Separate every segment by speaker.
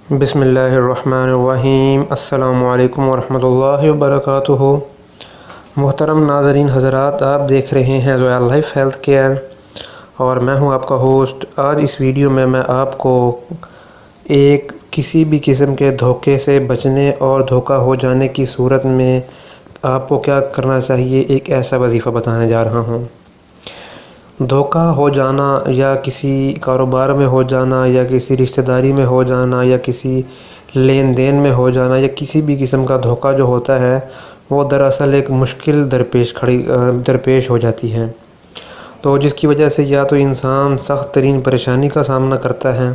Speaker 1: بسم اللہ الرحمن الرحیم۔ السلام علیکم ورحمۃ اللہ وبرکاتہ۔ محترم ناظرین حضرات، آپ دیکھ رہے ہیں رویال لائف ہیلتھ کیئر اور میں ہوں آپ کا ہوسٹ۔ آج اس ویڈیو میں آپ کو کسی بھی قسم کے دھوکے سے بچنے اور دھوکہ ہو جانے کی صورت میں آپ کو کیا کرنا چاہیے، ایک ایسا وظیفہ بتانے جا رہا ہوں۔ دھوکہ ہو جانا یا کسی کاروبار میں ہو جانا یا کسی رشتہ داری میں ہو جانا یا کسی لین دین میں ہو جانا یا کسی بھی قسم کا دھوکہ جو ہوتا ہے وہ دراصل ایک مشکل درپیش ہو جاتی ہے، تو جس کی وجہ سے یا تو انسان سخت ترین پریشانی کا سامنا کرتا ہے،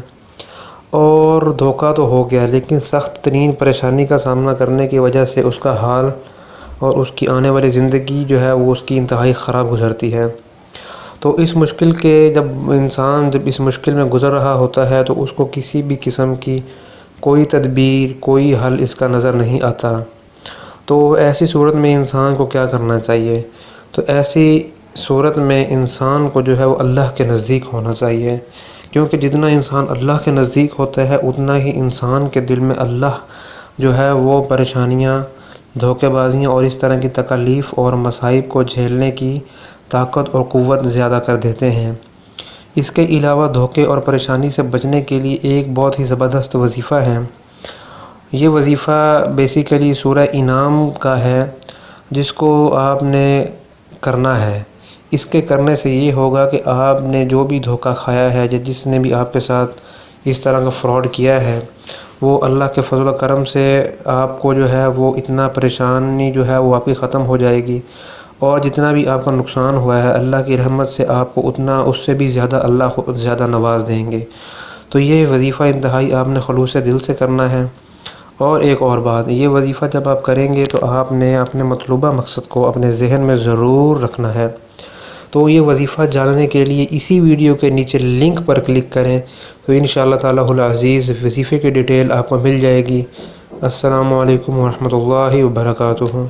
Speaker 1: اور دھوکہ تو ہو گیا لیکن سخت ترین پریشانی کا سامنا کرنے کی وجہ سے اس کا حال اور اس کی آنے والی زندگی جو ہے وہ اس کی انتہائی خراب گزرتی ہے۔ تو اس مشکل میں گزر رہا ہوتا ہے تو اس کو کسی بھی قسم کی کوئی تدبیر، کوئی حل اس کا نظر نہیں آتا۔ تو ایسی صورت میں انسان کو کیا کرنا چاہیے؟ تو ایسی صورت میں انسان کو جو ہے وہ اللہ کے نزدیک ہونا چاہیے، کیونکہ جتنا انسان اللہ کے نزدیک ہوتا ہے اتنا ہی انسان کے دل میں اللہ جو ہے وہ پریشانیاں، دھوکے بازیاں اور اس طرح کی تکالیف اور مصائب کو جھیلنے کی طاقت اور قوت زیادہ کر دیتے ہیں۔ اس کے علاوہ دھوکے اور پریشانی سے بچنے کے لیے ایک بہت ہی زبردست وظیفہ ہے۔ یہ وظیفہ بیسیکلی سورہ انعام کا ہے، جس کو آپ نے کرنا ہے۔ اس کے کرنے سے یہ ہوگا کہ آپ نے جو بھی دھوکہ کھایا ہے یا جس نے بھی آپ کے ساتھ اس طرح کا فراڈ کیا ہے، وہ اللہ کے فضل و کرم سے آپ کو جو ہے وہ اتنا پریشانی جو ہے وہ آپ کی ختم ہو جائے گی، اور جتنا بھی آپ کا نقصان ہوا ہے اللہ کی رحمت سے آپ کو اتنا اس سے بھی زیادہ اللہ زیادہ نواز دیں گے۔ تو یہ وظیفہ انتہائی آپ نے خلوص دل سے کرنا ہے۔ اور ایک اور بات، یہ وظیفہ جب آپ کریں گے تو آپ نے اپنے مطلوبہ مقصد کو اپنے ذہن میں ضرور رکھنا ہے۔ تو یہ وظیفہ جاننے کے لیے اسی ویڈیو کے نیچے لنک پر کلک کریں تو انشاءاللہ تعالی العزیز وظیفے کی ڈیٹیل آپ کو مل جائے گی۔ السلام علیکم ورحمۃ اللہ وبرکاتہ۔